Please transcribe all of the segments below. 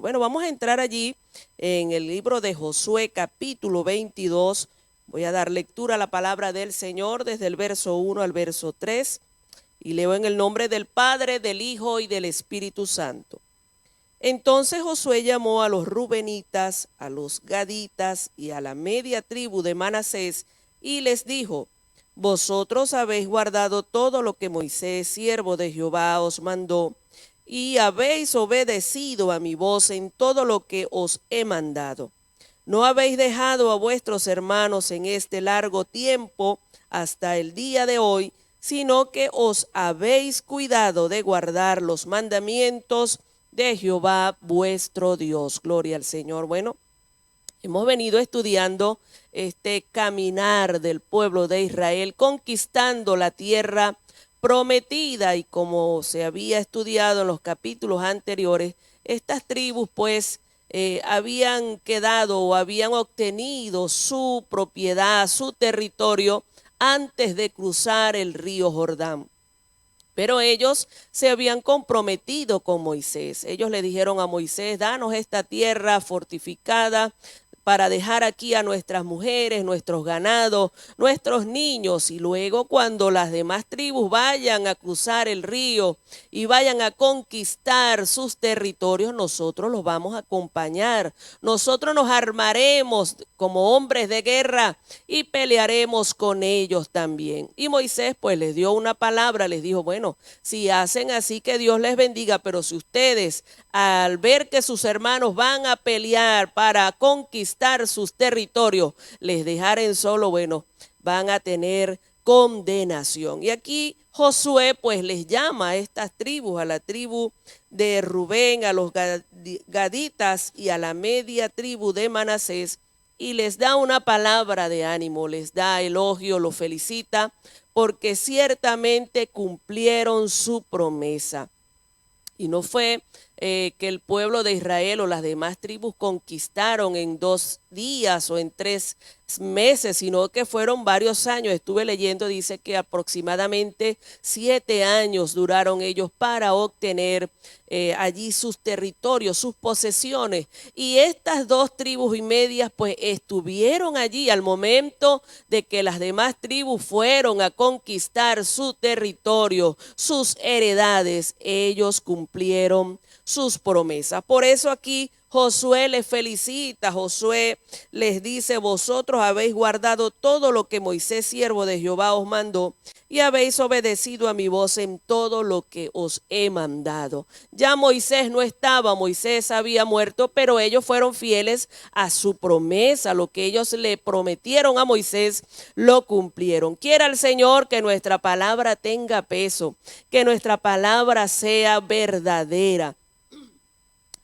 Bueno, vamos a entrar allí en el libro de Josué capítulo 22. Voy a dar lectura a la palabra del Señor desde el verso 1 al verso 3 y leo en el nombre del Padre, del Hijo y del Espíritu Santo. Entonces Josué llamó a los rubenitas, a los gaditas y a la media tribu de Manasés y les dijo: vosotros habéis guardado todo lo que Moisés, siervo de Jehová, os mandó, y habéis obedecido a mi voz en todo lo que os he mandado. No habéis dejado a vuestros hermanos en este largo tiempo hasta el día de hoy, sino que os habéis cuidado de guardar los mandamientos de Jehová vuestro Dios. Gloria al Señor. Bueno, hemos venido estudiando este caminar del pueblo de Israel, conquistando la tierra prometida, y como se había estudiado en los capítulos anteriores, estas tribus pues habían quedado o habían obtenido su propiedad, su territorio, antes de cruzar el río Jordán. Pero ellos se habían comprometido con Moisés. Ellos le dijeron a Moisés: danos esta tierra fortificada para dejar aquí a nuestras mujeres, nuestros ganados, nuestros niños, y luego cuando las demás tribus vayan a cruzar el río y vayan a conquistar sus territorios, nosotros los vamos a acompañar. Nosotros nos armaremos como hombres de guerra y pelearemos con ellos también. Y Moisés pues les dio una palabra, les dijo: bueno, si hacen así, que Dios les bendiga, pero si ustedes, al ver que sus hermanos van a pelear para conquistar sus territorios, les dejaren solo, bueno, van a tener condenación. Y aquí Josué pues les llama a estas tribus, a la tribu de Rubén, a los gaditas y a la media tribu de Manasés, y les da una palabra de ánimo, les da elogio, los felicita, porque ciertamente cumplieron su promesa. Y no fue que el pueblo de Israel o las demás tribus conquistaron en 2 días o en 3 meses, sino que fueron varios años. Estuve leyendo, dice que aproximadamente 7 años duraron ellos para obtener allí sus territorios, sus posesiones. Y estas 2 tribus y medias pues estuvieron allí al momento de que las demás tribus fueron a conquistar su territorio, sus heredades. Ellos cumplieron sus promesas. Por eso aquí Josué les felicita. Josué les dice: vosotros habéis guardado todo lo que Moisés, siervo de Jehová, os mandó, y habéis obedecido a mi voz en todo lo que os he mandado. Ya Moisés no estaba, Moisés había muerto, pero ellos fueron fieles a su promesa. Lo que ellos le prometieron a Moisés, lo cumplieron. Quiera el Señor que nuestra palabra tenga peso, que nuestra palabra sea verdadera,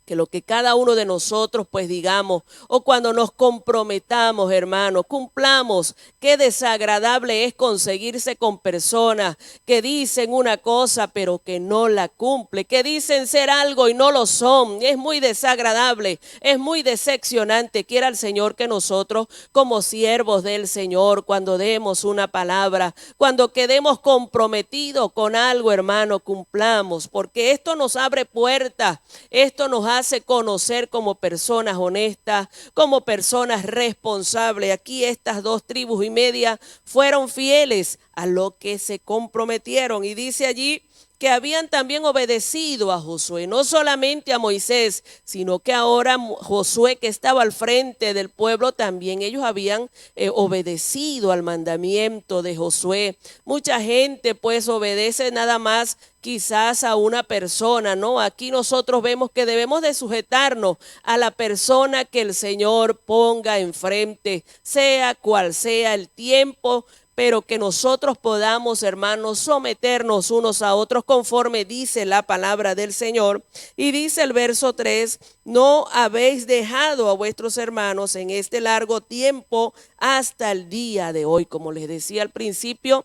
que lo que cada uno de nosotros pues digamos, o cuando nos comprometamos, hermanos, cumplamos. Qué desagradable es conseguirse con personas que dicen una cosa pero que no la cumple, que dicen ser algo y no lo son. Es muy desagradable, es muy decepcionante. Quiera el Señor que nosotros, como siervos del Señor, cuando demos una palabra, cuando quedemos comprometidos con algo, hermano, cumplamos, porque esto nos abre puertas, esto nos hace conocer como personas honestas, como personas responsables. Aquí estas 2 tribus y media fueron fieles a lo que se comprometieron, y dice allí que habían también obedecido a Josué, no solamente a Moisés, sino que ahora Josué, que estaba al frente del pueblo, también ellos habían obedecido al mandamiento de Josué. Mucha gente pues obedece nada más quizás a una persona, ¿no? Aquí nosotros vemos que debemos de sujetarnos a la persona que el Señor ponga enfrente, sea cual sea el tiempo, pero que nosotros podamos, hermanos, someternos unos a otros conforme dice la palabra del Señor. Y dice el verso 3: no habéis dejado a vuestros hermanos en este largo tiempo hasta el día de hoy. Como les decía al principio,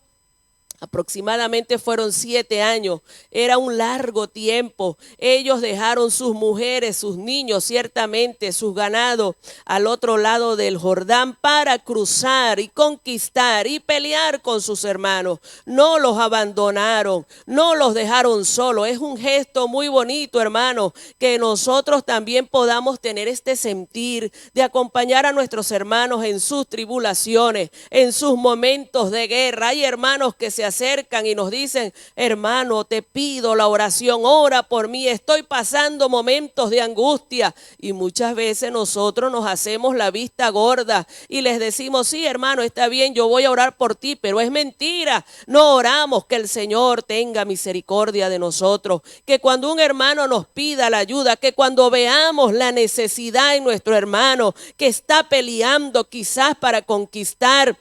Aproximadamente fueron 7 años, era un largo tiempo. Ellos dejaron sus mujeres, sus niños, ciertamente sus ganados al otro lado del Jordán para cruzar y conquistar y pelear con sus hermanos. No los abandonaron, no los dejaron solos. Es un gesto muy bonito, hermano, que nosotros también podamos tener este sentir de acompañar a nuestros hermanos en sus tribulaciones, en sus momentos de guerra. Hay hermanos que se acercan y nos dicen: hermano, te pido la oración, ora por mí, estoy pasando momentos de angustia. Y muchas veces nosotros nos hacemos la vista gorda y les decimos: sí, hermano, está bien, yo voy a orar por ti, pero es mentira. No oramos que el Señor tenga misericordia de nosotros, que cuando un hermano nos pida la ayuda, que cuando veamos la necesidad en nuestro hermano que está peleando quizás para conquistar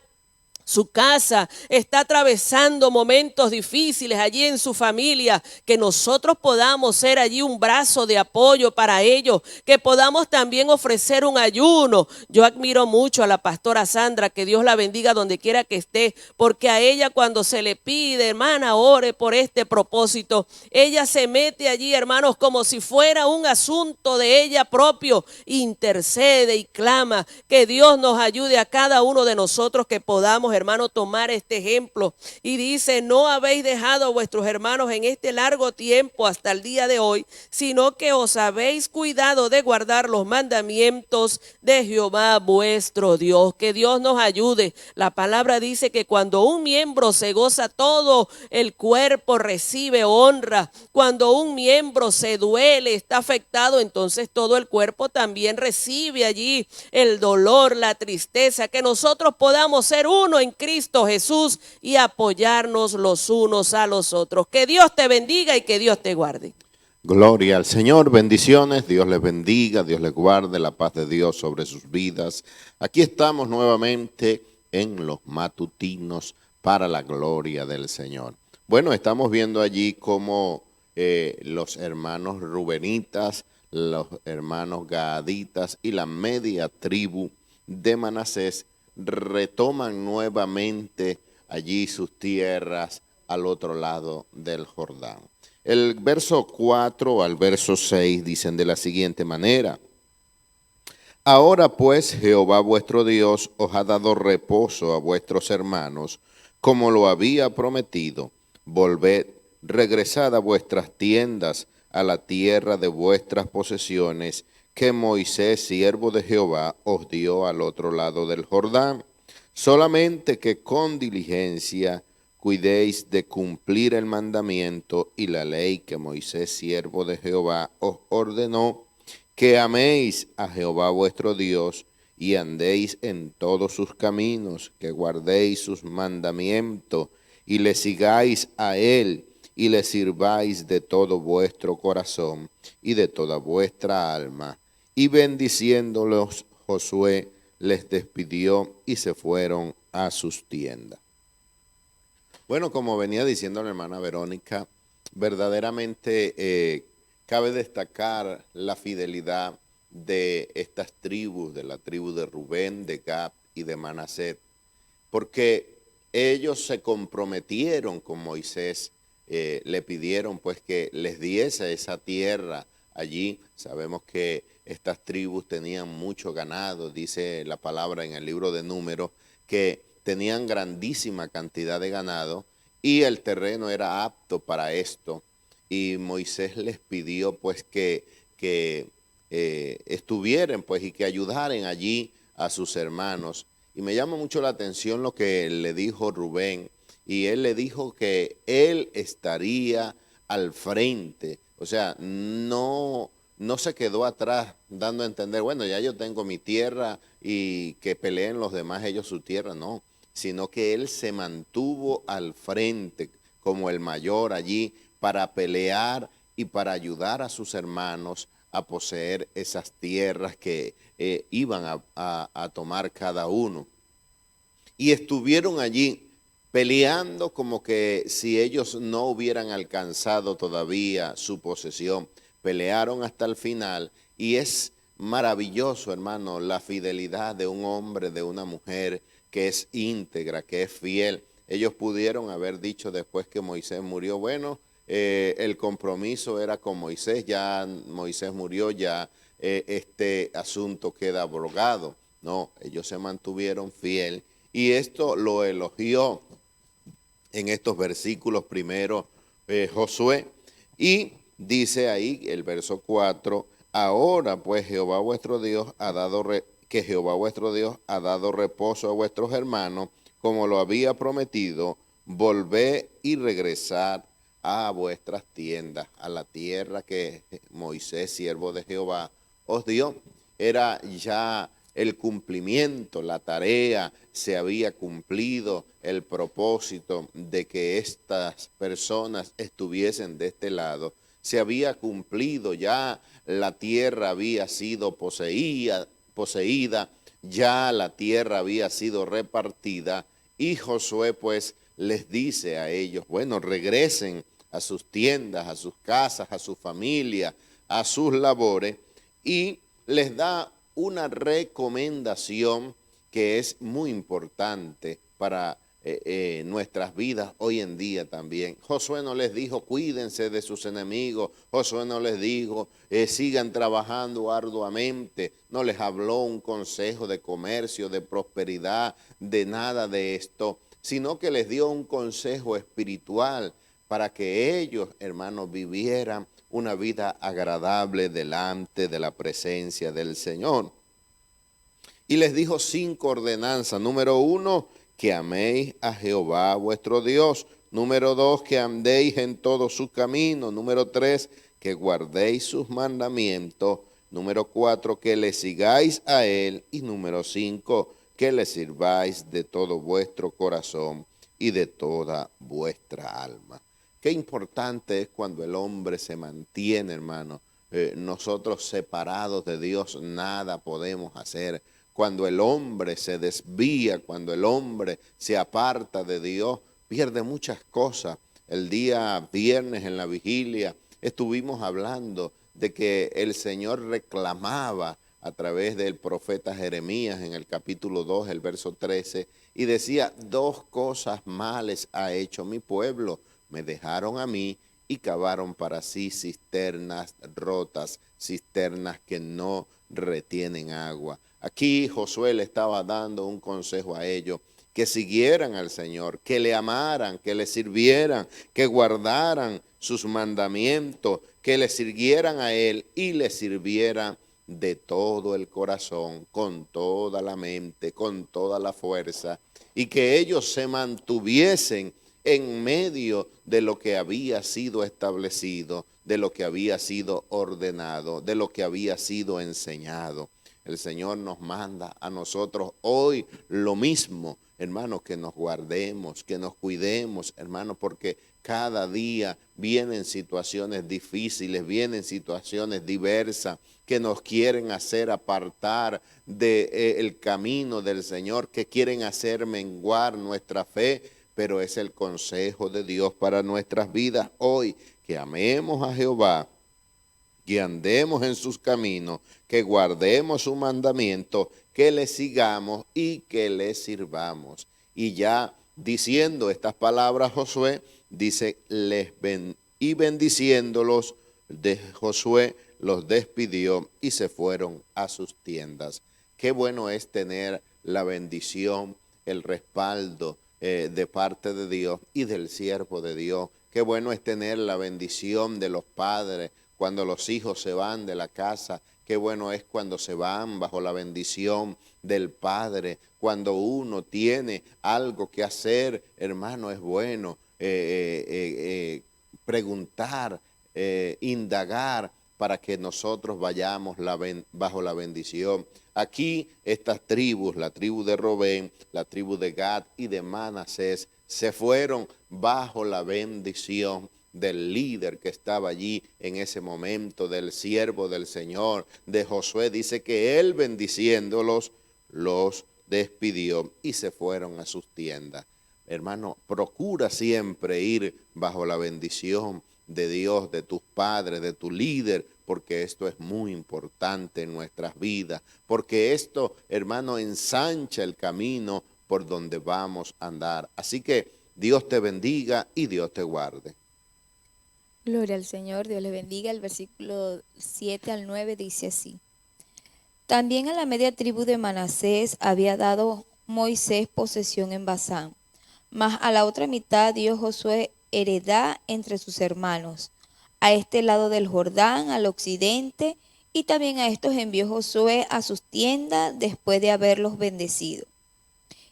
su casa, está atravesando momentos difíciles allí en su familia, que nosotros podamos ser allí un brazo de apoyo para ellos, que podamos también ofrecer un ayuno. Yo admiro mucho a la pastora Sandra, que Dios la bendiga donde quiera que esté, porque a ella cuando se le pide: hermana, ore por este propósito, ella se mete allí, hermanos, como si fuera un asunto de ella propio, intercede y clama que Dios nos ayude a cada uno de nosotros, que podamos, hermano, tomar este ejemplo. Y dice: no habéis dejado a vuestros hermanos en este largo tiempo hasta el día de hoy, sino que os habéis cuidado de guardar los mandamientos de Jehová vuestro Dios. Que Dios nos ayude. La palabra dice que cuando un miembro se goza, todo el cuerpo recibe honra. Cuando un miembro se duele, está afectado, entonces todo el cuerpo también recibe allí el dolor, la tristeza. Que nosotros podamos ser uno en Cristo Jesús y apoyarnos los unos a los otros. Que Dios te bendiga y que Dios te guarde. Gloria al Señor, bendiciones, Dios les bendiga, Dios les guarde, la paz de Dios sobre sus vidas. Aquí estamos nuevamente en los matutinos para la gloria del Señor. Bueno, estamos viendo allí cómo los hermanos rubenitas, los hermanos gaditas y la media tribu de Manasés retoman nuevamente allí sus tierras al otro lado del Jordán. El verso 4 al verso 6 dicen de la siguiente manera: ahora pues Jehová vuestro Dios os ha dado reposo a vuestros hermanos, como lo había prometido. Volved, regresad a vuestras tiendas, a la tierra de vuestras posesiones, que Moisés, siervo de Jehová, os dio al otro lado del Jordán. Solamente que con diligencia cuidéis de cumplir el mandamiento y la ley que Moisés, siervo de Jehová, os ordenó, que améis a Jehová vuestro Dios y andéis en todos sus caminos, que guardéis sus mandamientos y le sigáis a él y le sirváis de todo vuestro corazón y de toda vuestra alma. Y bendiciéndolos, Josué les despidió y se fueron a sus tiendas. Bueno, como venía diciendo la hermana Verónica, verdaderamente cabe destacar la fidelidad de estas tribus, de la tribu de Rubén, de Gad y de Manasés, porque ellos se comprometieron con Moisés, le pidieron pues que les diese esa tierra allí. Sabemos que estas tribus tenían mucho ganado, dice la palabra en el libro de Números, que tenían grandísima cantidad de ganado y el terreno era apto para esto. Y Moisés les pidió pues que estuvieran pues y que ayudaran allí a sus hermanos. Y me llama mucho la atención lo que le dijo Rubén, y él le dijo que él estaría al frente, o sea, no se quedó atrás dando a entender, bueno, ya yo tengo mi tierra y que peleen los demás ellos su tierra, no, sino que él se mantuvo al frente como el mayor allí para pelear y para ayudar a sus hermanos a poseer esas tierras que iban a tomar cada uno. Y estuvieron allí peleando como que si ellos no hubieran alcanzado todavía su posesión. Pelearon hasta el final y es maravilloso, hermano, la fidelidad de un hombre, de una mujer que es íntegra, que es fiel. ellos pudieron haber dicho después que Moisés murió, bueno, el compromiso era con Moisés, ya Moisés murió, ya este asunto queda abrogado. No, ellos se mantuvieron fiel y esto lo elogió en estos versículos primero Josué, y dice ahí el verso 4, ahora pues Jehová vuestro Dios ha dado que Jehová vuestro Dios ha dado reposo a vuestros hermanos, como lo había prometido, volvé y regresad a vuestras tiendas, a la tierra que Moisés, siervo de Jehová, os dio. Era ya el cumplimiento, la tarea, se había cumplido el propósito de que estas personas estuviesen de este lado, se había cumplido, ya la tierra había sido poseída, ya la tierra había sido repartida, y Josué pues les dice a ellos, bueno, regresen a sus tiendas, a sus casas, a su familia, a sus labores, y les da una recomendación que es muy importante para nuestras vidas hoy en día también. Josué no les dijo cuídense de sus enemigos, Josué no les dijo sigan trabajando arduamente, no les habló un consejo de comercio, de prosperidad, de nada de esto, sino que les dio un consejo espiritual para que ellos, hermanos, vivieran una vida agradable delante de la presencia del Señor. Y les dijo 5 ordenanzas. Número 1, que améis a Jehová vuestro Dios. Número 2, que andéis en todos sus caminos. Número 3, que guardéis sus mandamientos. Número 4, que le sigáis a él. Y número 5, que le sirváis de todo vuestro corazón y de toda vuestra alma. Qué importante es cuando el hombre se mantiene, hermano. Nosotros separados de Dios nada podemos hacer. Cuando el hombre se desvía, cuando el hombre se aparta de Dios, pierde muchas cosas. El día viernes en la vigilia estuvimos hablando de que el Señor reclamaba a través del profeta Jeremías en el capítulo 2, el verso 13, y decía, 2 cosas males ha hecho mi pueblo. Me dejaron a mí y cavaron para sí cisternas rotas, cisternas que no retienen agua. Aquí Josué le estaba dando un consejo a ellos, que siguieran al Señor, que le amaran, que le sirvieran, que guardaran sus mandamientos, que le sirvieran a Él y le sirvieran de todo el corazón, con toda la mente, con toda la fuerza, y que ellos se mantuviesen en medio de lo que había sido establecido, de lo que había sido ordenado, de lo que había sido enseñado. El Señor nos manda a nosotros hoy lo mismo, hermanos, que nos guardemos, que nos cuidemos, hermanos, porque cada día vienen situaciones difíciles, vienen situaciones diversas que nos quieren hacer apartar del camino del Señor, que quieren hacer menguar nuestra fe, pero es el consejo de Dios para nuestras vidas hoy, que amemos a Jehová, que andemos en sus caminos, que guardemos su mandamiento, que le sigamos y que le sirvamos. Y ya diciendo estas palabras Josué, dice, y bendiciéndolos, de Josué los despidió y se fueron a sus tiendas. Qué bueno es tener la bendición, el respaldo de parte de Dios y del siervo de Dios. Qué bueno es tener la bendición de los padres cuando los hijos se van de la casa. Qué bueno es cuando se van bajo la bendición del Padre. Cuando uno tiene algo que hacer, hermano, es bueno preguntar, indagar para que nosotros vayamos bajo la bendición. Aquí estas tribus, la tribu de Robén, la tribu de Gad y de Manasés, se fueron bajo la bendición del líder que estaba allí en ese momento, del siervo del Señor, de Josué. Dice que él bendiciéndolos, los despidió y se fueron a sus tiendas. Hermano, procura siempre ir bajo la bendición de Dios, de tus padres, de tu líder, porque esto es muy importante en nuestras vidas, porque esto, hermano, ensancha el camino por donde vamos a andar. Así que Dios te bendiga y Dios te guarde. Gloria al Señor, Dios les bendiga. El versículo 7 al 9 dice así. También a la media tribu de Manasés había dado Moisés posesión en Basán, mas a la otra mitad dio Josué heredad entre sus hermanos, a este lado del Jordán, al occidente, y también a estos envió Josué a sus tiendas después de haberlos bendecido.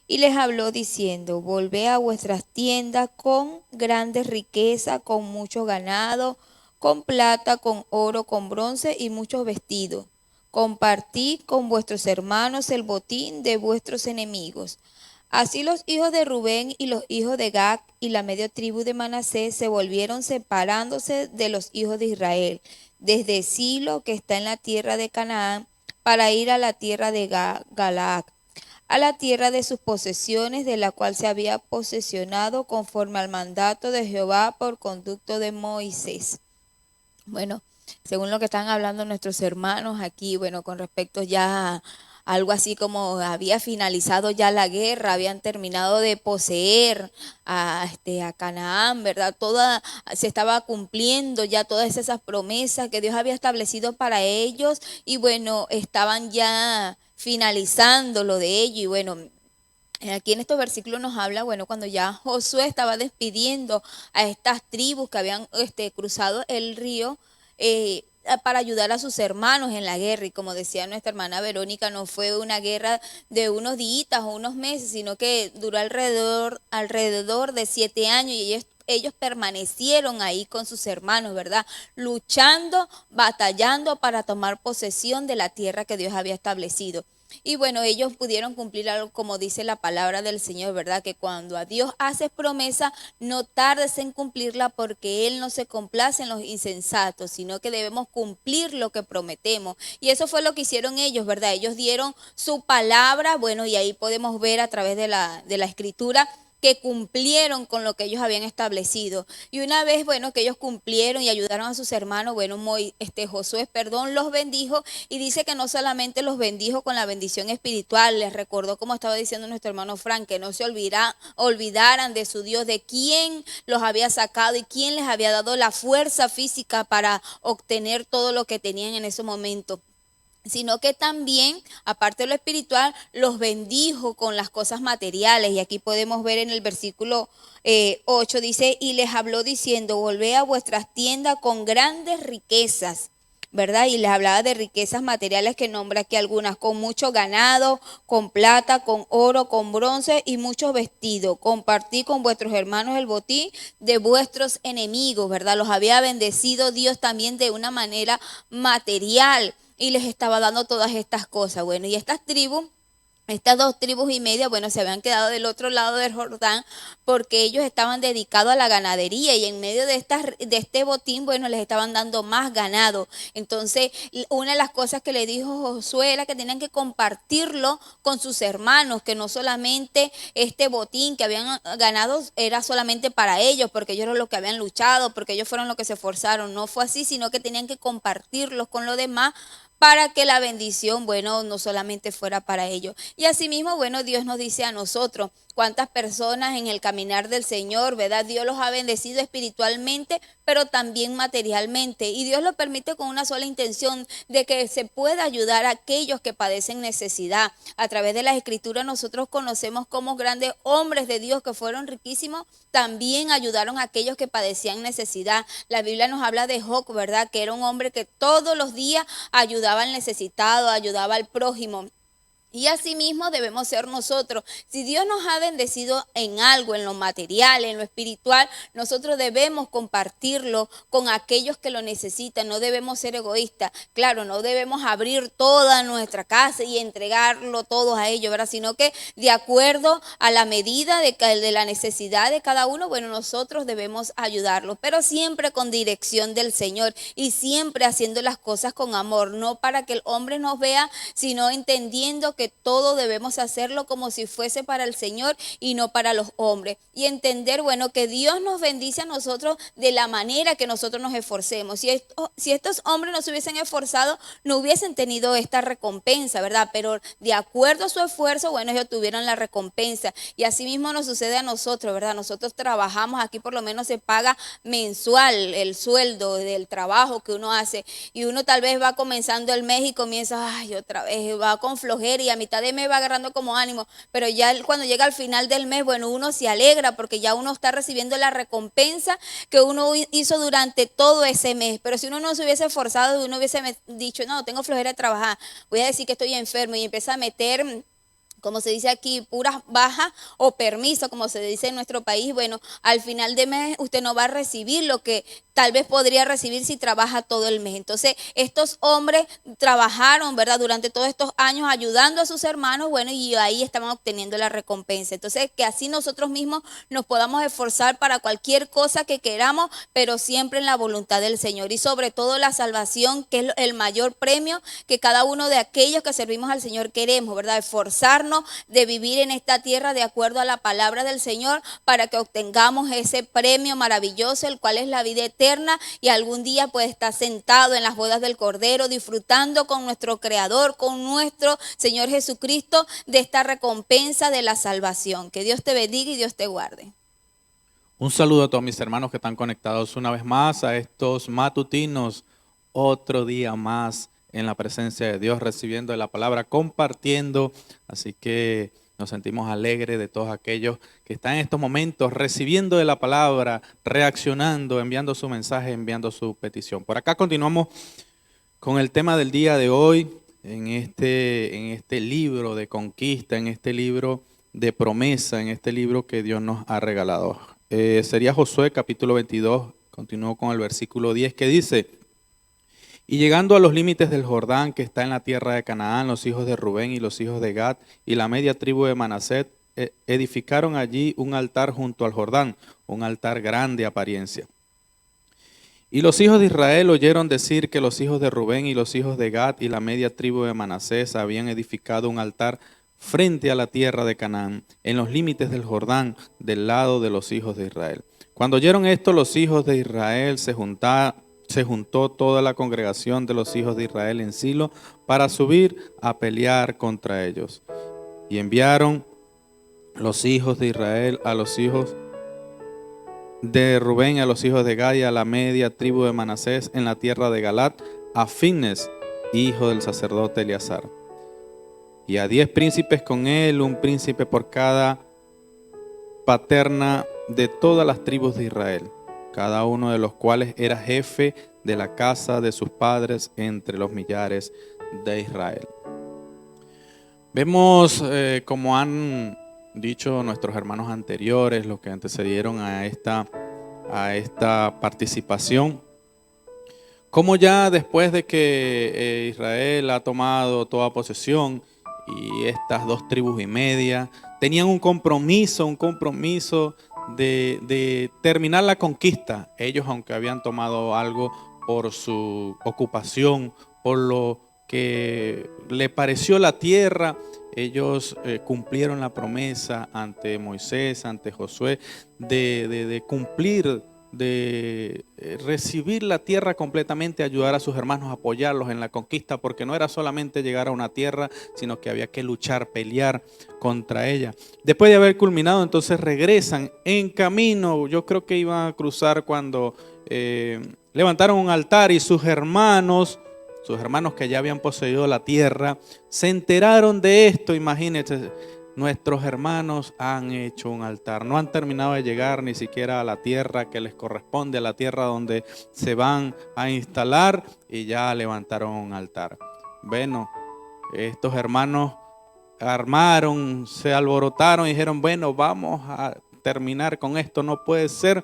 Y les habló diciendo, volvé a vuestras tiendas con grandes riquezas, con mucho ganado, con plata, con oro, con bronce y muchos vestidos. Compartid con vuestros hermanos el botín de vuestros enemigos. Así los hijos de Rubén y los hijos de Gad y la media tribu de Manasés se volvieron separándose de los hijos de Israel, desde Silo, que está en la tierra de Canaán, para ir a la tierra de Galaad, a la tierra de sus posesiones, de la cual se había posesionado conforme al mandato de Jehová por conducto de Moisés. Bueno, según lo que están hablando nuestros hermanos aquí, bueno, con respecto ya a algo así como había finalizado ya la guerra, habían terminado de poseer a Canaán, ¿verdad? Se estaba cumpliendo ya todas esas promesas que Dios había establecido para ellos y bueno, estaban ya finalizando lo de ello y bueno, aquí en estos versículos nos habla, bueno, cuando ya Josué estaba despidiendo a estas tribus que habían cruzado el río para ayudar a sus hermanos en la guerra. Y como decía nuestra hermana Verónica, no fue una guerra de unos días o unos meses, sino que duró alrededor de 7 años y ellos permanecieron ahí con sus hermanos, ¿verdad? Luchando, batallando para tomar posesión de la tierra que Dios había establecido. Y bueno, ellos pudieron cumplir algo como dice la palabra del Señor, ¿verdad? Que cuando a Dios haces promesa, no tardes en cumplirla porque Él no se complace en los insensatos, sino que debemos cumplir lo que prometemos. Y eso fue lo que hicieron ellos, ¿verdad? Ellos dieron su palabra, bueno, y ahí podemos ver a través de la escritura que cumplieron con lo que ellos habían establecido. Y una vez, bueno, que ellos cumplieron y ayudaron a sus hermanos, bueno, Josué, los bendijo y dice que no solamente los bendijo con la bendición espiritual, les recordó, como estaba diciendo nuestro hermano Frank, que no se olvidaran de su Dios, de quién los había sacado y quién les había dado la fuerza física para obtener todo lo que tenían en ese momento, sino que también, aparte de lo espiritual, los bendijo con las cosas materiales. Y aquí podemos ver en el versículo 8, dice, y les habló diciendo, volvé a vuestras tiendas con grandes riquezas, ¿verdad? Y les hablaba de riquezas materiales que nombra aquí algunas, con mucho ganado, con plata, con oro, con bronce y muchos vestidos. Compartí con vuestros hermanos el botín de vuestros enemigos, ¿verdad? Los había bendecido Dios también de una manera material y les estaba dando todas estas cosas. Bueno, y estas 2 tribus y media, bueno, se habían quedado del otro lado del Jordán porque ellos estaban dedicados a la ganadería y en medio de este botín, bueno, les estaban dando más ganado. Entonces, una de las cosas que le dijo Josué era que tenían que compartirlo con sus hermanos, que no solamente este botín que habían ganado era solamente para ellos, porque ellos eran los que habían luchado, porque ellos fueron los que se esforzaron. No fue así, sino que tenían que compartirlos con los demás para que la bendición, bueno, no solamente fuera para ellos. Y asimismo, bueno, Dios nos dice a nosotros, cuántas personas en el caminar del Señor, ¿verdad? Dios los ha bendecido espiritualmente, pero también materialmente. Y Dios lo permite con una sola intención, de que se pueda ayudar a aquellos que padecen necesidad. A través de las Escrituras nosotros conocemos cómo grandes hombres de Dios que fueron riquísimos, también ayudaron a aquellos que padecían necesidad. La Biblia nos habla de Job, ¿verdad? Que era un hombre que todos los días ayudaba al necesitado, ayudaba al prójimo. Y asimismo debemos ser nosotros. Si Dios nos ha bendecido en algo, en lo material, en lo espiritual, nosotros debemos compartirlo con aquellos que lo necesitan. No debemos ser egoístas. Claro, no debemos abrir toda nuestra casa y entregarlo todo a ellos, ¿verdad? Sino que de acuerdo a la medida de la necesidad de cada uno, bueno, nosotros debemos ayudarlos, pero siempre con dirección del Señor y siempre haciendo las cosas con amor, no para que el hombre nos vea, sino entendiendo que que todo debemos hacerlo como si fuese para el Señor y no para los hombres. Y entender, bueno, que Dios nos bendice a nosotros de la manera que nosotros nos esforcemos. Si estos hombres no se hubiesen esforzado, no hubiesen tenido esta recompensa, ¿verdad? Pero de acuerdo a su esfuerzo, bueno, ellos tuvieron la recompensa. Y así mismo nos sucede a nosotros, ¿verdad? Nosotros trabajamos, aquí por lo menos se paga mensual el sueldo del trabajo que uno hace. Y uno tal vez va comenzando el mes y comienza, ay, otra vez, va con flojera y a mitad de mes va agarrando como ánimo. Pero ya cuando llega al final del mes, bueno, uno se alegra porque ya uno está recibiendo la recompensa que uno hizo durante todo ese mes. Pero si uno no se hubiese esforzado, uno hubiese dicho, no, tengo flojera de trabajar, voy a decir que estoy enfermo y empieza a meter, como se dice aquí, puras bajas o permiso, como se dice en nuestro país, bueno, al final de mes usted no va a recibir lo que tal vez podría recibir si trabaja todo el mes. Entonces, estos hombres trabajaron, ¿verdad?, durante todos estos años ayudando a sus hermanos, bueno, y ahí estaban obteniendo la recompensa. Entonces, que así nosotros mismos nos podamos esforzar para cualquier cosa que queramos, pero siempre en la voluntad del Señor. Y sobre todo la salvación, que es el mayor premio que cada uno de aquellos que servimos al Señor queremos, ¿verdad? Esforzarnos de vivir en esta tierra de acuerdo a la palabra del Señor para que obtengamos ese premio maravilloso, el cual es la vida eterna, y algún día pues estar sentado en las bodas del Cordero, disfrutando con nuestro Creador, con nuestro Señor Jesucristo, de esta recompensa de la salvación. Que Dios te bendiga y Dios te guarde. Un saludo a todos mis hermanos que están conectados una vez más a estos matutinos, otro día más en la presencia de Dios, recibiendo la palabra, compartiendo. Así que nos sentimos alegres de todos aquellos que están en estos momentos recibiendo de la palabra, reaccionando, enviando su mensaje, enviando su petición. Por acá continuamos con el tema del día de hoy, en este libro de conquista, en este libro de promesa, en este libro que Dios nos ha regalado. Sería Josué capítulo 22, continúo con el versículo 10 que dice: y llegando a los límites del Jordán, que está en la tierra de Canaán, los hijos de Rubén y los hijos de Gad y la media tribu de Manasés edificaron allí un altar junto al Jordán, un altar grande apariencia. Y los hijos de Israel oyeron decir que los hijos de Rubén y los hijos de Gad y la media tribu de Manasés habían edificado un altar frente a la tierra de Canaán, en los límites del Jordán, del lado de los hijos de Israel. Cuando oyeron esto, los hijos de Israel se juntó toda la congregación de los hijos de Israel en Silo para subir a pelear contra ellos. Y enviaron los hijos de Israel a los hijos de Rubén, a los hijos de Gad y a la media tribu de Manasés en la tierra de Galat, a Finnes, hijo del sacerdote Eleazar. Y a 10 príncipes con él, un príncipe por cada paterna de todas las tribus de Israel, cada uno de los cuales era jefe de la casa de sus padres entre los millares de Israel. Vemos, como han dicho nuestros hermanos anteriores, los que antecedieron a esta participación, como ya después de que Israel ha tomado toda posesión y estas 2 tribus y media tenían un compromiso de terminar la conquista. Ellos, aunque habían tomado algo por su ocupación, por lo que le pareció la tierra, ellos cumplieron la promesa ante Moisés, ante Josué, de cumplir, de recibir la tierra completamente, ayudar a sus hermanos, apoyarlos en la conquista, porque no era solamente llegar a una tierra, sino que había que luchar, pelear contra ella. Después de haber culminado, entonces regresan en camino. Yo creo que iban a cruzar cuando levantaron un altar y sus hermanos que ya habían poseído la tierra, se enteraron de esto. Imagínense, nuestros hermanos han hecho un altar, no han terminado de llegar ni siquiera a la tierra que les corresponde, a la tierra donde se van a instalar, y ya levantaron un altar. Bueno, estos hermanos armaron, se alborotaron y dijeron: bueno, vamos a terminar con esto, no puede ser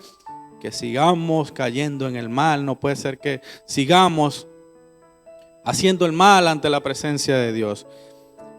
que sigamos cayendo en el mal, no puede ser que sigamos haciendo el mal ante la presencia de Dios.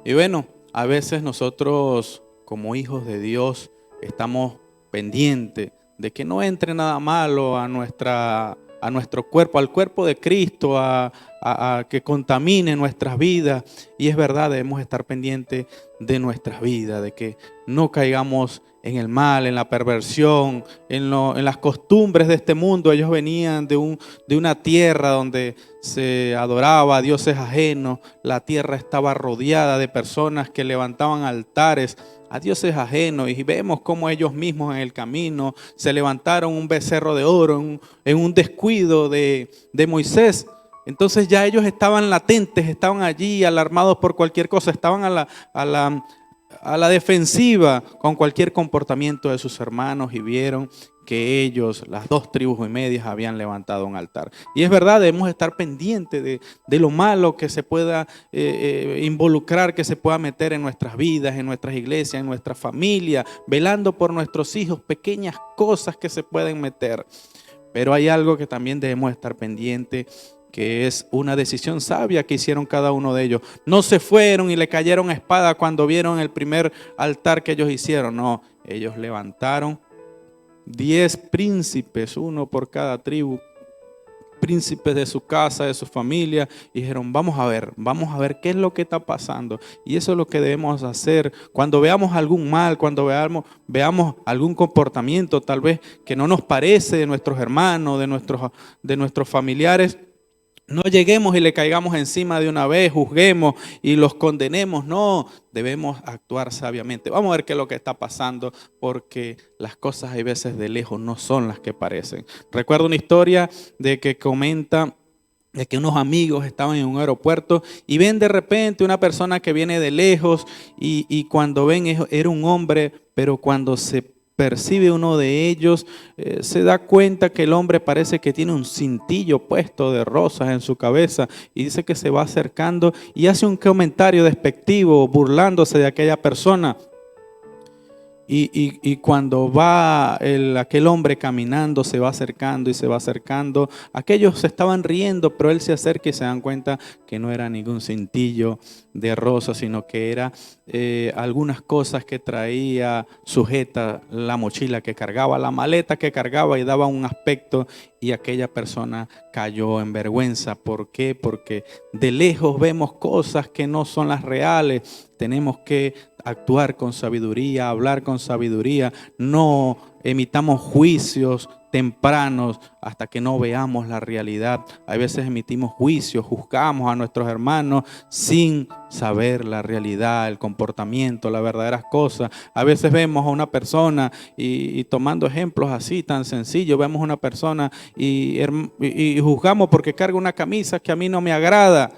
Y bueno, a veces nosotros como hijos de Dios estamos pendientes de que no entre nada malo a nuestro cuerpo, al cuerpo de Cristo, a a que contamine nuestras vidas. Y es verdad, debemos estar pendientes de nuestras vidas, de que no caigamos en el mal, en la perversión, en las costumbres de este mundo. Ellos venían de una tierra donde se adoraba a dioses ajenos. La tierra estaba rodeada de personas que levantaban altares a dioses ajenos, y vemos cómo ellos mismos en el camino se levantaron un becerro de oro en un descuido de Moisés. Entonces ya ellos estaban latentes, estaban allí alarmados por cualquier cosa, estaban a la defensiva con cualquier comportamiento de sus hermanos, y vieron que ellos, las 2,5 tribus, habían levantado un altar. Y es verdad, debemos estar pendientes de lo malo que se pueda involucrar, que se pueda meter en nuestras vidas, en nuestras iglesias, en nuestra familia, velando por nuestros hijos, pequeñas cosas que se pueden meter. Pero hay algo que también debemos estar pendientes, que es una decisión sabia que hicieron cada uno de ellos. No se fueron y le cayeron a espada cuando vieron el primer altar que ellos hicieron. No, ellos levantaron 10 príncipes, uno por cada tribu, príncipes de su casa, de su familia, y dijeron: vamos a ver qué es lo que está pasando. Y eso es lo que debemos hacer cuando veamos algún mal, cuando veamos algún comportamiento tal vez que no nos parece de nuestros hermanos, de nuestros familiares. No lleguemos y le caigamos encima de una vez, juzguemos y los condenemos. No, debemos actuar sabiamente. Vamos a ver qué es lo que está pasando, porque las cosas hay veces de lejos no son las que parecen. Recuerdo una historia de que comenta de que unos amigos estaban en un aeropuerto y ven de repente una persona que viene de lejos, y cuando ven era un hombre, pero cuando se percibe uno de ellos, se da cuenta que el hombre parece que tiene un cintillo puesto de rosas en su cabeza, y dice que se va acercando y hace un comentario despectivo burlándose de aquella persona. Y cuando va aquel hombre caminando, se va acercando y se va acercando. Aquellos se estaban riendo, pero él se acerca y se dan cuenta que no era ningún cintillo de rosa, sino que era algunas cosas que traía sujeta la mochila que cargaba, la maleta que cargaba, y daba un aspecto, y aquella persona cayó en vergüenza. ¿Por qué? Porque de lejos vemos cosas que no son las reales. Tenemos que actuar con sabiduría, hablar con sabiduría. No emitamos juicios tempranos hasta que no veamos la realidad. A veces emitimos juicios, juzgamos a nuestros hermanos sin saber la realidad, el comportamiento, las verdaderas cosas. A veces vemos a una persona y tomando ejemplos así tan sencillos, vemos a una persona y juzgamos porque carga una camisa que a mí no me agrada.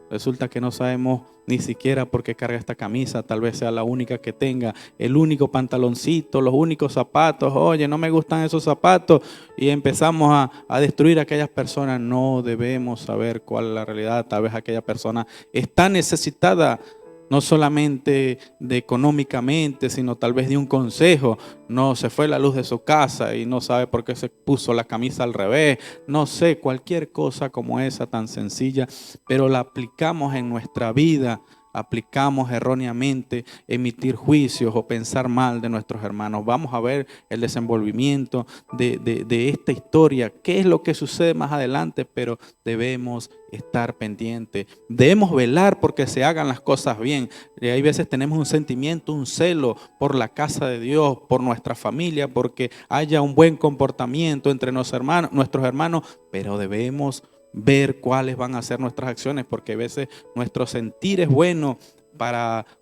Resulta que no sabemos ni siquiera por qué carga esta camisa. Tal vez sea la única que tenga, el único pantaloncito, los únicos zapatos. Oye, no me gustan esos zapatos, y empezamos a destruir a aquellas personas. No debemos saber cuál es la realidad. Tal vez aquella persona está necesitada no solamente de económicamente, sino tal vez de un consejo. No, se fue la luz de su casa y no sabe por qué se puso la camisa al revés. No sé, cualquier cosa como esa tan sencilla, pero la aplicamos en nuestra vida. Aplicamos erróneamente emitir juicios o pensar mal de nuestros hermanos. Vamos a ver el desenvolvimiento de esta historia, qué es lo que sucede más adelante, pero debemos estar pendientes. Debemos velar porque se hagan las cosas bien. Y hay veces tenemos un sentimiento, un celo por la casa de Dios, por nuestra familia, porque haya un buen comportamiento entre nuestros hermanos, pero debemos ver cuáles van a ser nuestras acciones, porque a veces nuestro sentir es bueno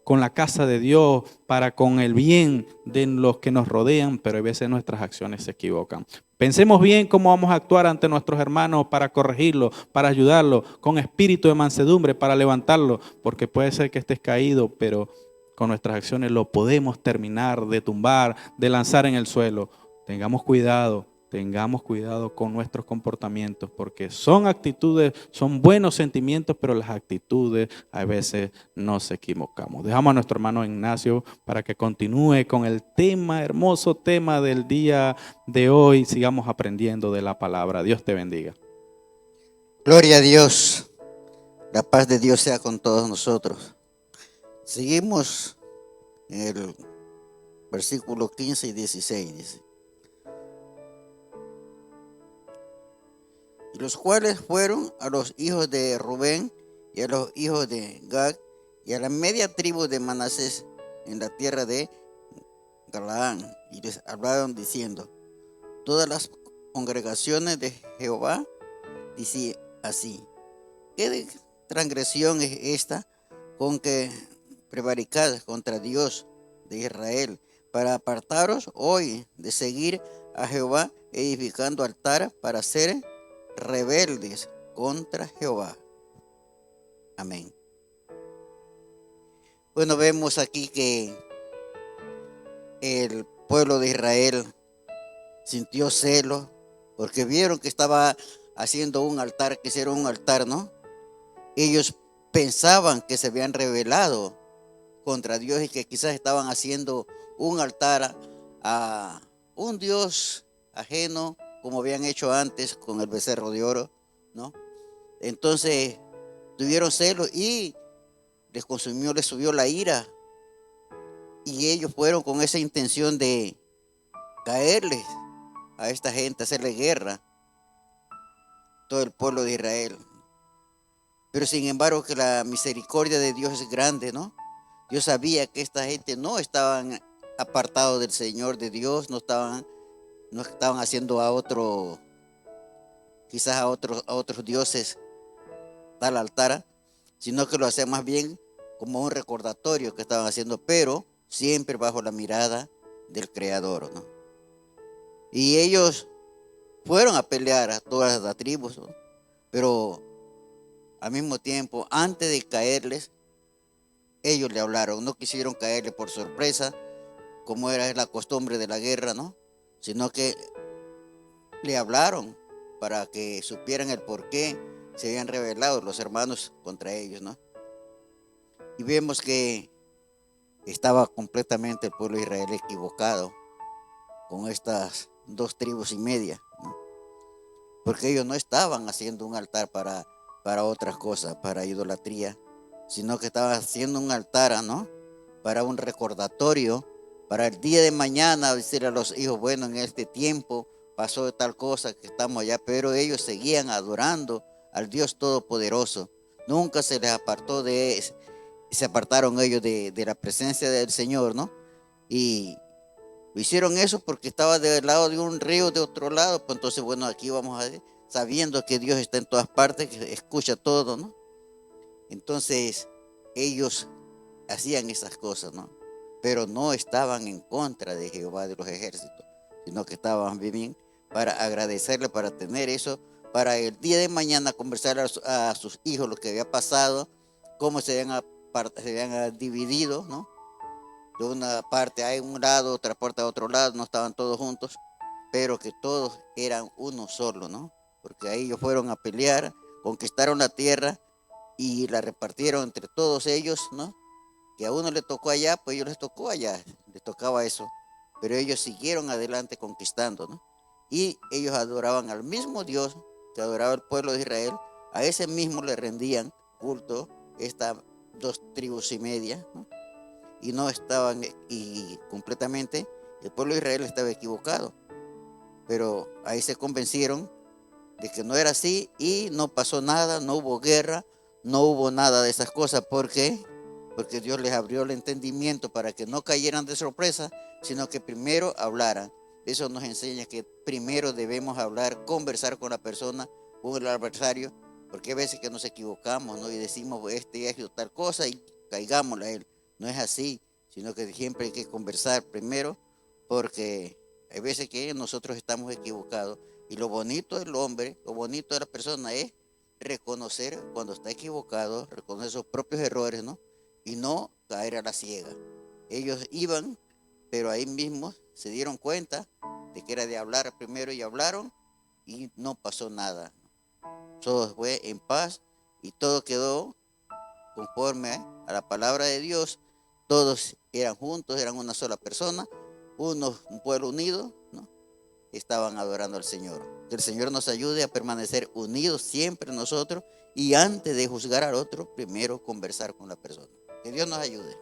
con la casa de Dios, para con el bien de los que nos rodean, pero a veces nuestras acciones se equivocan. Pensemos bien cómo vamos a actuar ante nuestros hermanos para corregirlo, para ayudarlo, con espíritu de mansedumbre para levantarlo, porque puede ser que estés caído, pero con nuestras acciones lo podemos terminar de tumbar, de lanzar en el suelo. Tengamos cuidado con nuestros comportamientos, porque son actitudes, son buenos sentimientos, pero las actitudes a veces nos equivocamos. Dejamos a nuestro hermano Ignacio para que continúe con el hermoso tema del día de hoy. Sigamos aprendiendo de la palabra. Dios te bendiga. Gloria a Dios. La paz de Dios sea con todos nosotros. Seguimos en el versículo 15 y 16. Dice: y los cuales fueron a los hijos de Rubén y a los hijos de Gad y a la media tribu de Manasés en la tierra de Galaán, y les hablaron diciendo: todas las congregaciones de Jehová dice así: ¿qué transgresión es esta con que prevaricáis contra Dios de Israel, para apartaros hoy de seguir a Jehová, edificando altar para ser rebeldes contra Jehová? Amén. Bueno, vemos aquí que el pueblo de Israel sintió celo porque vieron que estaba haciendo un altar, que hicieron un altar, ¿no? Ellos pensaban que se habían rebelado contra Dios y que quizás estaban haciendo un altar a un Dios ajeno, como habían hecho antes con el becerro de oro, ¿no? Entonces tuvieron celo y les consumió, les subió la ira, y ellos fueron con esa intención de caerles a esta gente, hacerle guerra, todo el pueblo de Israel. Pero sin embargo que la misericordia de Dios es grande, ¿no? Dios sabía que esta gente no estaban apartados del Señor de Dios, no estaban haciendo a otro, quizás a otros dioses tal altar, sino que lo hacían más bien como un recordatorio que estaban haciendo, pero siempre bajo la mirada del Creador, ¿no? Y ellos fueron a pelear a todas las tribus, ¿no? Pero al mismo tiempo, antes de caerles, ellos le hablaron, no quisieron caerle por sorpresa, como era la costumbre de la guerra, ¿no? Sino que le hablaron para que supieran el por qué se habían rebelado los hermanos contra ellos, ¿no? Y vemos que estaba completamente el pueblo de Israel equivocado con estas 2 tribus y media, ¿no? Porque ellos no estaban haciendo un altar para otras cosas, para idolatría, sino que estaban haciendo un altar, ¿no? Para un recordatorio, para el día de mañana decir a los hijos: bueno, en este tiempo pasó tal cosa que estamos allá, pero ellos seguían adorando al Dios Todopoderoso. Nunca se les apartó se apartaron ellos de la presencia del Señor, ¿no? Y hicieron eso porque estaba del lado de un río, de otro lado. Pues entonces, bueno, aquí vamos a ver, sabiendo que Dios está en todas partes, que escucha todo, ¿no? Entonces, ellos hacían esas cosas, ¿no? Pero no estaban en contra de Jehová de los ejércitos, sino que estaban bien para agradecerle, para tener eso, para el día de mañana conversar a sus hijos lo que había pasado, cómo se habían dividido, ¿no? De una parte a un lado, otra parte a otro lado, no estaban todos juntos, pero que todos eran uno solo, ¿no? Porque ahí ellos fueron a pelear, conquistaron la tierra y la repartieron entre todos ellos, ¿no? Que a uno le tocó allá, pues a ellos les tocó allá, les tocaba eso. Pero ellos siguieron adelante conquistando, ¿no? Y ellos adoraban al mismo Dios que adoraba el pueblo de Israel, a ese mismo le rendían culto estas 2 tribus y media, ¿no? Y no estaban, y completamente el pueblo de Israel estaba equivocado. Pero ahí se convencieron de que no era así y no pasó nada, no hubo guerra, no hubo nada de esas cosas. ¿Por qué? Porque Dios les abrió el entendimiento para que no cayeran de sorpresa, sino que primero hablaran. Eso nos enseña que primero debemos hablar, conversar con la persona, con el adversario, porque hay veces que nos equivocamos, ¿no? Y decimos este es tal cosa y caigamos a él. No es así, sino que siempre hay que conversar primero, porque hay veces que nosotros estamos equivocados. Y lo bonito del hombre, lo bonito de la persona es reconocer cuando está equivocado, reconocer sus propios errores, ¿no? Y no caer a la ciega. Ellos iban, pero ahí mismo se dieron cuenta de que era de hablar primero y hablaron y no pasó nada. Todo fue en paz y todo quedó conforme a la palabra de Dios. Todos eran juntos, eran una sola persona, un pueblo unido, ¿no? Estaban adorando al Señor. Que el Señor nos ayude a permanecer unidos siempre nosotros y antes de juzgar al otro, primero conversar con la persona. Que Dios nos ayude.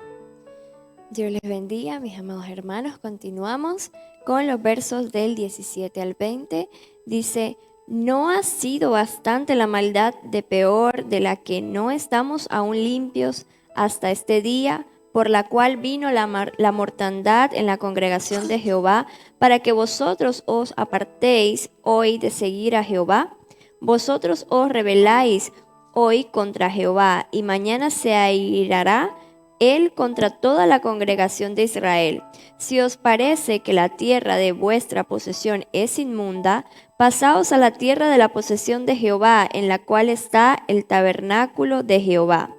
Dios les bendiga, mis amados hermanos. Continuamos con los versos del 17 al 20. Dice: ¿No ha sido bastante la maldad de peor de la que no estamos aún limpios hasta este día, por la cual vino la mortandad en la congregación de Jehová, para que vosotros os apartéis hoy de seguir a Jehová? Vosotros os rebeláis hoy contra Jehová, y mañana se airará él contra toda la congregación de Israel. Si os parece que la tierra de vuestra posesión es inmunda, pasaos a la tierra de la posesión de Jehová, en la cual está el tabernáculo de Jehová.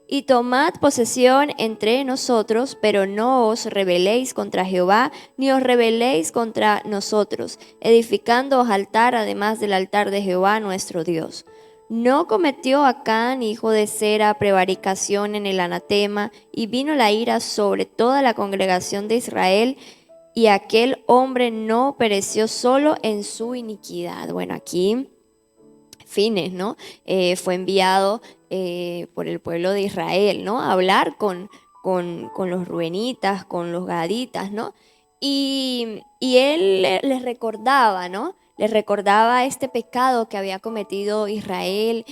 Y tomad posesión entre nosotros, pero no os rebeléis contra Jehová, ni os rebeléis contra nosotros, edificándoos altar además del altar de Jehová nuestro Dios. ¿No cometió Acán, hijo de Zera, prevaricación en el anatema, y vino la ira sobre toda la congregación de Israel, y aquel hombre no pereció solo en su iniquidad? Bueno, aquí Fines, ¿no? Fue enviado por el pueblo de Israel, ¿no? A hablar con los ruenitas, con los gaditas, ¿no? Y él les recordaba, ¿no? Les recordaba este pecado que había cometido Israel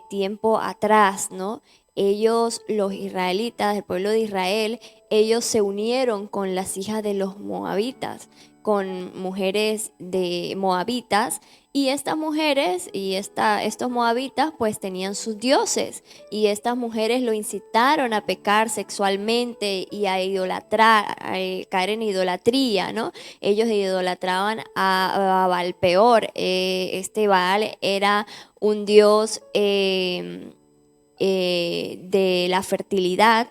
tiempo atrás, ¿no? Ellos, los israelitas, el pueblo de Israel, ellos se unieron con las hijas de los moabitas, con mujeres de moabitas, y estas mujeres y estos moabitas pues tenían sus dioses, y estas mujeres lo incitaron a pecar sexualmente y a idolatrar, a caer en idolatría, ¿no? Ellos idolatraban a Baal peor. Este Baal era un dios de la fertilidad.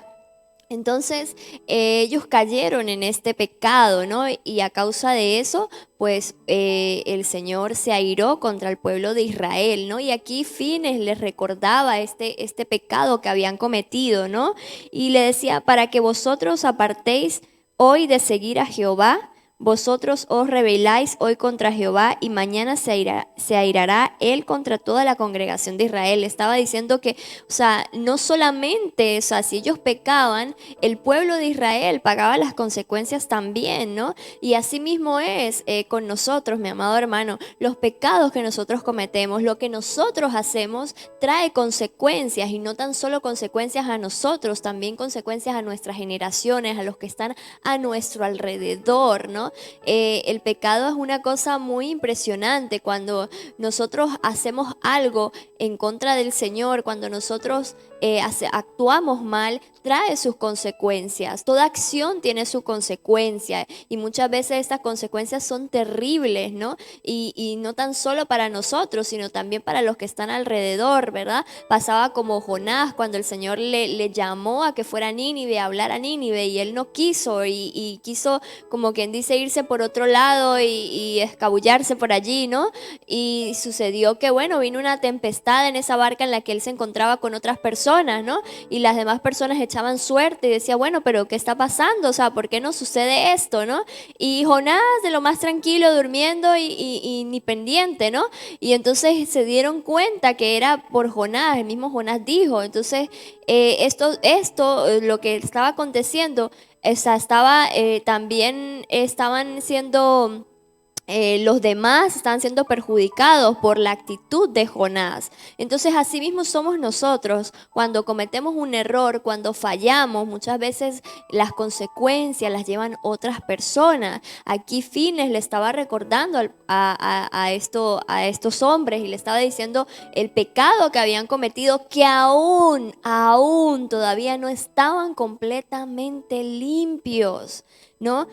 Entonces ellos cayeron en este pecado, ¿no? Y a causa de eso, pues el Señor se airó contra el pueblo de Israel, ¿no? Y aquí Fines les recordaba este pecado que habían cometido, ¿no? Y le decía, para que vosotros apartéis hoy de seguir a Jehová, vosotros os rebeláis hoy contra Jehová, y mañana se airará él contra toda la congregación de Israel. Estaba diciendo que, o sea, no solamente, o sea, si ellos pecaban, el pueblo de Israel pagaba las consecuencias también, ¿no? Y así mismo es con nosotros, mi amado hermano. Los pecados que nosotros cometemos, lo que nosotros hacemos, trae consecuencias, y no tan solo consecuencias a nosotros, también consecuencias a nuestras generaciones, a los que están a nuestro alrededor, ¿no? El pecado es una cosa muy impresionante. Cuando nosotros hacemos algo en contra del Señor, cuando nosotros actuamos mal, trae sus consecuencias. Toda acción tiene su consecuencia, y muchas veces estas consecuencias son terribles, ¿no? Y no tan solo para nosotros, sino también para los que están alrededor, ¿verdad? Pasaba como Jonás, cuando el Señor le llamó a que fuera a Nínive, a hablar a Nínive, y él no quiso, y quiso, como quien dice, irse por otro lado y escabullarse por allí, ¿no? Y sucedió que, bueno, vino una tempestad en esa barca en la que él se encontraba con otras personas, ¿no? Y las demás personas echaban suerte y decían, bueno, pero ¿qué está pasando? O sea, ¿por qué no sucede esto, no? Y Jonás, de lo más tranquilo, durmiendo y ni pendiente, ¿no? Y entonces se dieron cuenta que era por Jonás, el mismo Jonás dijo. Entonces, lo que estaba aconteciendo, también estaban siendo... los demás estaban siendo perjudicados por la actitud de Jonás. Entonces, así mismo somos nosotros. Cuando cometemos un error, cuando fallamos, muchas veces las consecuencias las llevan otras personas. Aquí Fines le estaba recordando a estos hombres, y le estaba diciendo el pecado que habían cometido, que aún todavía no estaban completamente limpios, ¿no?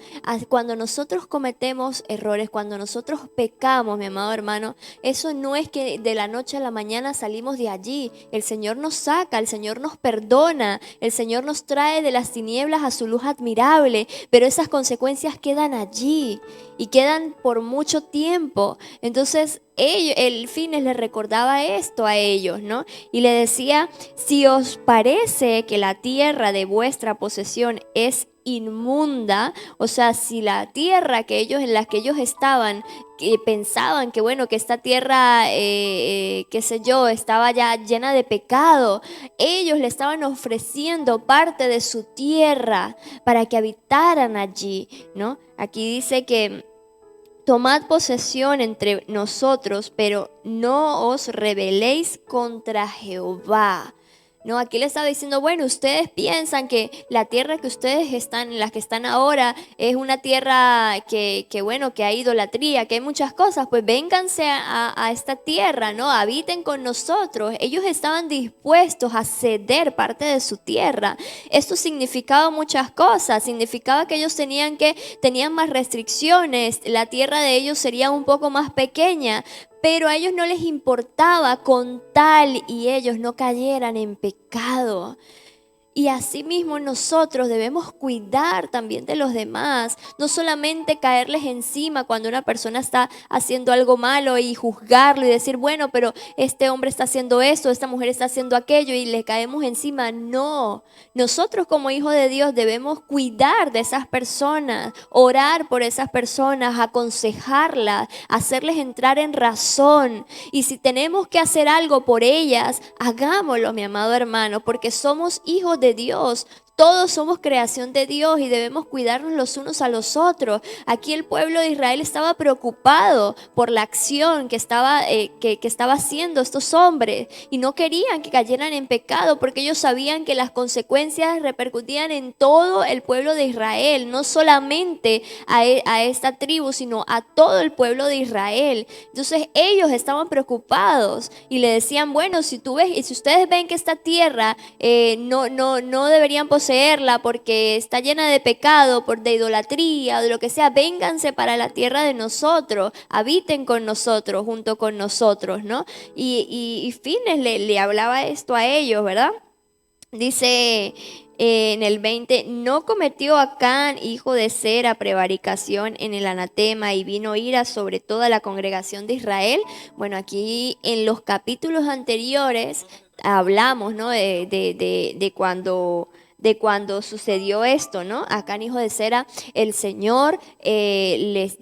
Cuando nosotros cometemos errores, cuando nosotros pecamos, mi amado hermano, eso no es que de la noche a la mañana salimos de allí. El Señor nos saca, el Señor nos perdona, el Señor nos trae de las tinieblas a su luz admirable, pero esas consecuencias quedan allí y quedan por mucho tiempo. Entonces, el Fines les recordaba esto a ellos, ¿no? Y le decía, si os parece que la tierra de vuestra posesión es inmunda, o sea, si la tierra en la que ellos estaban, que pensaban que, bueno, que esta tierra, qué sé yo, estaba ya llena de pecado, ellos le estaban ofreciendo parte de su tierra para que habitaran allí, ¿no? Aquí dice que tomad posesión entre nosotros, pero no os rebeléis contra Jehová. No, aquí le estaba diciendo, bueno, ustedes piensan que la tierra que ustedes están, en las que están ahora, es una tierra bueno, que hay idolatría, que hay muchas cosas, pues vénganse a esta tierra, ¿no? Habiten con nosotros. Ellos estaban dispuestos a ceder parte de su tierra. Esto significaba muchas cosas, significaba que ellos tenían más restricciones, la tierra de ellos sería un poco más pequeña, pero a ellos no les importaba con tal y ellos no cayeran en pecado. Y asimismo nosotros debemos cuidar también de los demás, no solamente caerles encima cuando una persona está haciendo algo malo y juzgarlo y decir, bueno, pero este hombre está haciendo esto, esta mujer está haciendo aquello y le caemos encima. No, nosotros como hijos de Dios debemos cuidar de esas personas, orar por esas personas, aconsejarlas, hacerles entrar en razón. Y si tenemos que hacer algo por ellas, hagámoslo, mi amado hermano, porque somos hijos de Dios. Todos somos creación de Dios y debemos cuidarnos los unos a los otros. Aquí el pueblo de Israel estaba preocupado por la acción que estaba haciendo estos hombres y no querían que cayeran en pecado porque ellos sabían que las consecuencias repercutían en todo el pueblo de Israel, no solamente a esta tribu, sino a todo el pueblo de Israel. Entonces ellos estaban preocupados y le decían, bueno, si ustedes ven que esta tierra no deberían poseerla porque está llena de pecado, de idolatría o de lo que sea, vénganse para la tierra de nosotros, habiten con nosotros, junto con nosotros, ¿no? Y Fines le hablaba esto a ellos, ¿verdad? Dice en el 20, ¿no cometió Acán, hijo de Zera, prevaricación en el anatema y vino ira sobre toda la congregación de Israel? Bueno, aquí en los capítulos anteriores hablamos, ¿no? de cuando sucedió esto, ¿no? Acán, hijo de Zera, el Señor les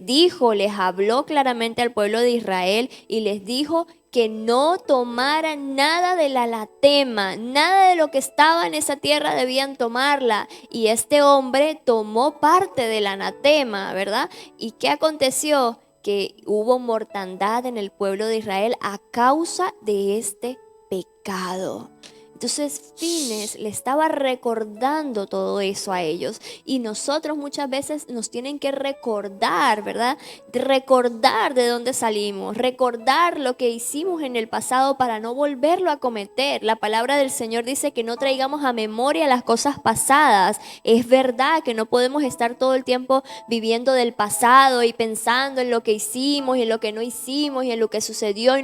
habló claramente al pueblo de Israel y les dijo que no tomaran nada del anatema, nada de lo que estaba en esa tierra debían tomarla. Y este hombre tomó parte del anatema, ¿verdad? ¿Y qué aconteció? Que hubo mortandad en el pueblo de Israel a causa de este pecado. Entonces Fines le estaba recordando todo eso a ellos y nosotros muchas veces nos tienen que recordar, ¿verdad? Recordar de dónde salimos, recordar lo que hicimos en el pasado para no volverlo a cometer. La palabra del Señor dice que no traigamos a memoria las cosas pasadas. Es verdad que no podemos estar todo el tiempo viviendo del pasado y pensando en lo que hicimos y en lo que no hicimos y en lo que sucedió y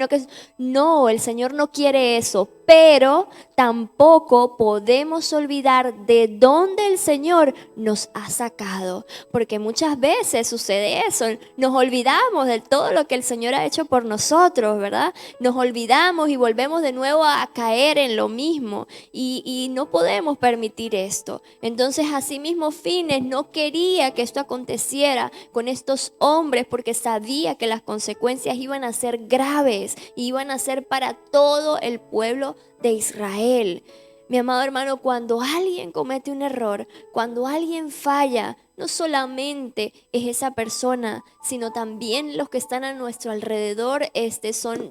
no, el Señor no quiere eso, pero tampoco podemos olvidar de dónde el Señor nos ha sacado, porque muchas veces sucede eso, nos olvidamos de todo lo que el Señor ha hecho por nosotros, ¿verdad? Nos olvidamos y volvemos de nuevo a caer en lo mismo y no podemos permitir esto. Entonces, asimismo, Fines no quería que esto aconteciera con estos hombres porque sabía que las consecuencias iban a ser graves, iban a ser para todo el pueblo de Israel. Mi amado hermano, cuando alguien comete un error, cuando alguien falla, no solamente es esa persona, sino también los que están a nuestro alrededor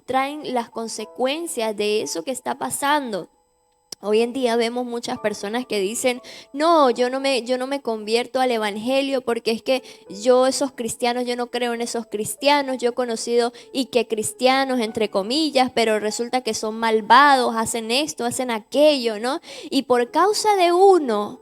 traen las consecuencias de eso que está pasando. Hoy en día vemos muchas personas que dicen, no, yo no me convierto al evangelio porque es que yo no creo en esos cristianos, yo he conocido y que cristianos entre comillas, pero resulta que son malvados, hacen esto, hacen aquello, ¿no? Y por causa de uno,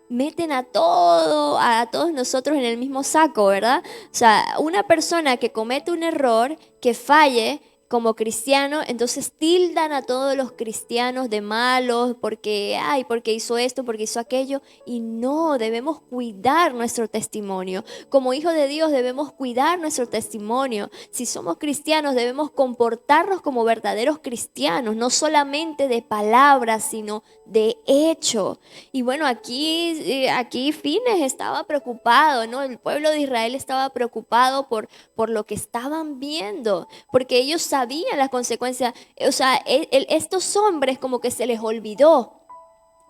meten a todos nosotros en el mismo saco, ¿verdad? O sea, una persona que comete un error, que falle, como cristiano, entonces tildan a todos los cristianos de malos porque hizo esto, porque hizo aquello, y no, debemos cuidar nuestro testimonio. Como hijos de Dios debemos cuidar nuestro testimonio. Si somos cristianos debemos comportarnos como verdaderos cristianos, no solamente de palabras, sino de hecho. Y bueno, aquí Fines estaba preocupado, ¿no? El pueblo de Israel estaba preocupado por lo que estaban viendo, porque ellos sabían las consecuencias. O sea, estos hombres como que se les olvidó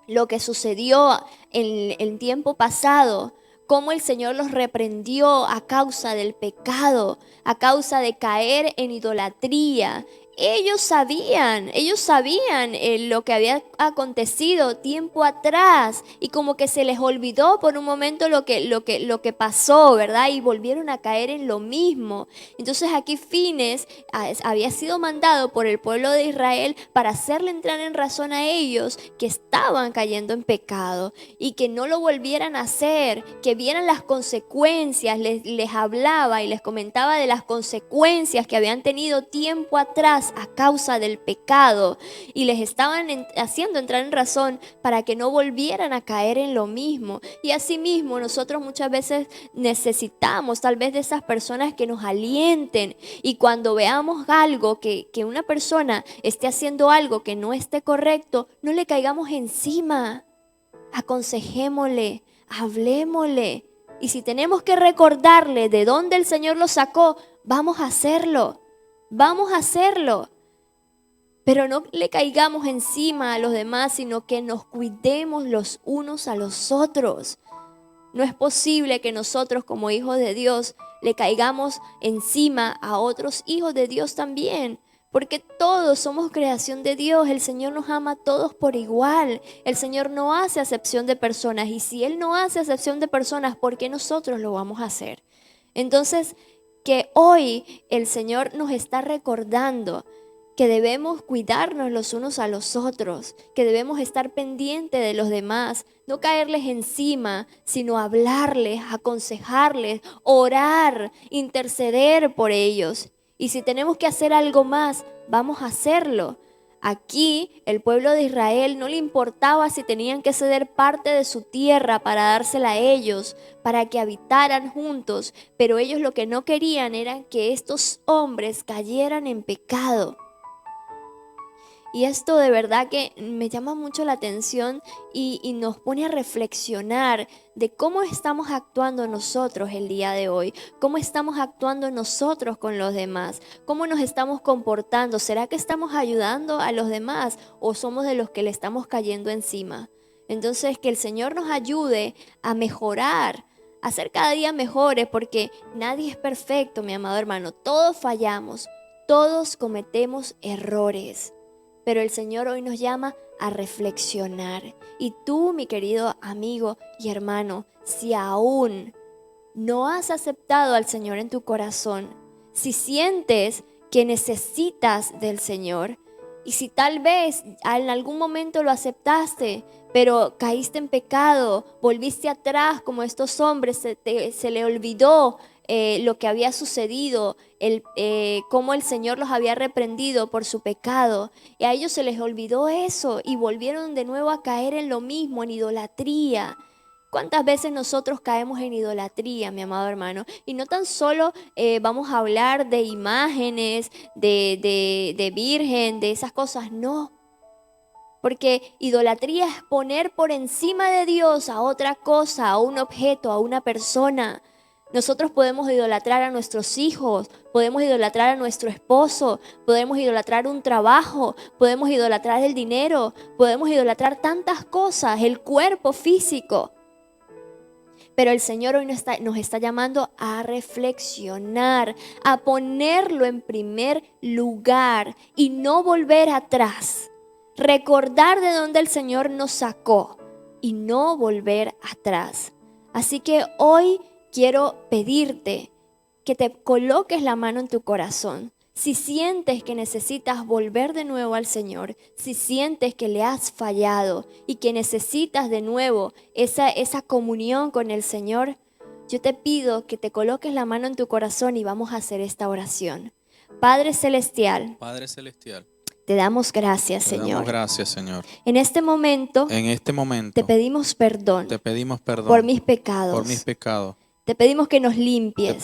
lo que sucedió en el tiempo pasado, cómo el Señor los reprendió a causa del pecado, a causa de caer en idolatría. Ellos sabían lo que había acontecido tiempo atrás y como que se les olvidó por un momento lo que pasó, ¿verdad? Y volvieron a caer en lo mismo. Entonces aquí Fines había sido mandado por el pueblo de Israel para hacerle entrar en razón a ellos que estaban cayendo en pecado y que no lo volvieran a hacer, que vieran las consecuencias. Les hablaba y les comentaba de las consecuencias que habían tenido tiempo atrás a causa del pecado y les estaban haciendo entrar en razón para que no volvieran a caer en lo mismo. Y asimismo nosotros muchas veces necesitamos tal vez de esas personas que nos alienten, y cuando veamos algo que una persona esté haciendo algo que no esté correcto, no le caigamos encima, aconsejémosle, hablémosle, y si tenemos que recordarle de dónde el Señor lo sacó, vamos a hacerlo. Vamos a hacerlo, pero no le caigamos encima a los demás, sino que nos cuidemos los unos a los otros. No es posible que nosotros como hijos de Dios le caigamos encima a otros hijos de Dios también, porque todos somos creación de Dios. El Señor nos ama a todos por igual. El Señor no hace acepción de personas, y si Él no hace acepción de personas, ¿por qué nosotros lo vamos a hacer? Entonces, que hoy el Señor nos está recordando que debemos cuidarnos los unos a los otros, que debemos estar pendientes de los demás, no caerles encima, sino hablarles, aconsejarles, orar, interceder por ellos. Y si tenemos que hacer algo más, vamos a hacerlo. Aquí el pueblo de Israel no le importaba si tenían que ceder parte de su tierra para dársela a ellos, para que habitaran juntos, pero ellos lo que no querían era que estos hombres cayeran en pecado. Y esto de verdad que me llama mucho la atención y nos pone a reflexionar de cómo estamos actuando nosotros el día de hoy, cómo estamos actuando nosotros con los demás, cómo nos estamos comportando. ¿Será que estamos ayudando a los demás o somos de los que le estamos cayendo encima? Entonces, que el Señor nos ayude a mejorar, a ser cada día mejores, porque nadie es perfecto, mi amado hermano. Todos fallamos, todos cometemos errores. Pero el Señor hoy nos llama a reflexionar. Y tú, mi querido amigo y hermano, si aún no has aceptado al Señor en tu corazón, si sientes que necesitas del Señor, y si tal vez en algún momento lo aceptaste, pero caíste en pecado, volviste atrás como estos hombres, se le olvidó lo que había sucedido, cómo el Señor los había reprendido por su pecado, y a ellos se les olvidó eso y volvieron de nuevo a caer en lo mismo, en idolatría. ¿Cuántas veces nosotros caemos en idolatría, mi amado hermano? Y no tan solo vamos a hablar de imágenes, de virgen, de esas cosas, no. Porque idolatría es poner por encima de Dios a otra cosa, a un objeto, a una persona. Nosotros podemos idolatrar a nuestros hijos, podemos idolatrar a nuestro esposo, podemos idolatrar un trabajo, podemos idolatrar el dinero, podemos idolatrar tantas cosas, el cuerpo físico. Pero el Señor hoy nos está llamando a reflexionar, a ponerlo en primer lugar y no volver atrás. Recordar de dónde el Señor nos sacó y no volver atrás. Así que hoy quiero pedirte que te coloques la mano en tu corazón. Si sientes que necesitas volver de nuevo al Señor, si sientes que le has fallado y que necesitas de nuevo esa comunión con el Señor, yo te pido que te coloques la mano en tu corazón y vamos a hacer esta oración. Padre Celestial, te damos gracias, Señor. Te damos gracias, Señor. En este momento te pedimos perdón por mis pecados. Te pedimos que nos limpies.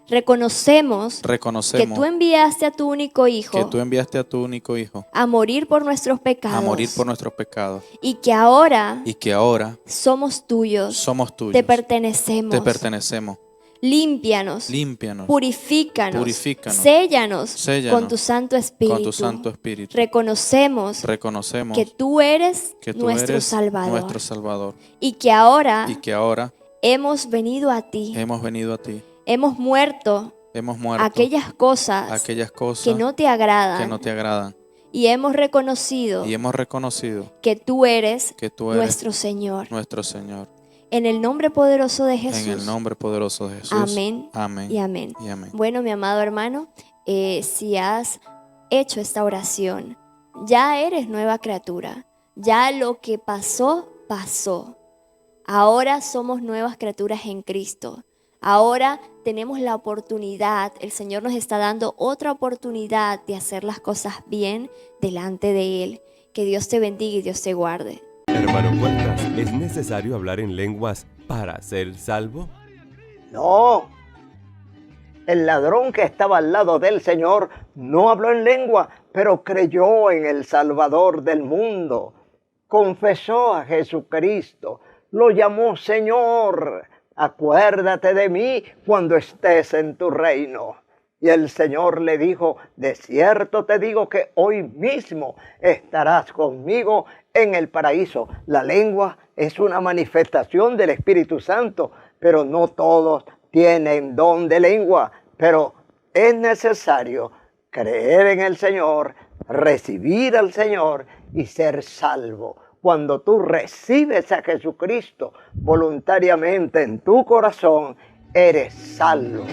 Reconocemos que tú enviaste a tu único Hijo a morir por nuestros pecados. Y que ahora somos tuyos. Te pertenecemos. Límpianos, purifícanos, séllanos con tu Santo Espíritu. Reconocemos que tú eres nuestro Salvador. Y que ahora hemos venido a ti. hemos venido a ti. Hemos muerto Hemos muerto aquellas cosas que no te agradan. que no te agradan. Y hemos reconocido Y hemos reconocido que tú eres que tú eres nuestro Señor. nuestro Señor. En el nombre poderoso de Jesús. En el nombre poderoso de Jesús. Amén Amén. y amén. Y amén. Bueno, mi amado hermano, si has hecho esta oración, ya eres nueva criatura. Ya lo que pasó, pasó. Ahora somos nuevas criaturas en Cristo. Ahora tenemos la oportunidad, el Señor nos está dando otra oportunidad de hacer las cosas bien delante de Él. Que Dios te bendiga y Dios te guarde. Hermano Puertas, ¿es necesario hablar en lenguas para ser salvo? No. El ladrón que estaba al lado del Señor no habló en lengua, pero creyó en el Salvador del mundo. Confesó a Jesucristo, lo llamó Señor. Acuérdate de mí cuando estés en tu reino. Y el Señor le dijo, de cierto te digo que hoy mismo estarás conmigo en el paraíso. La lengua es una manifestación del Espíritu Santo, pero no todos tienen don de lengua. Pero es necesario creer en el Señor, recibir al Señor y ser salvo. Cuando tú recibes a Jesucristo voluntariamente en tu corazón, eres salvo.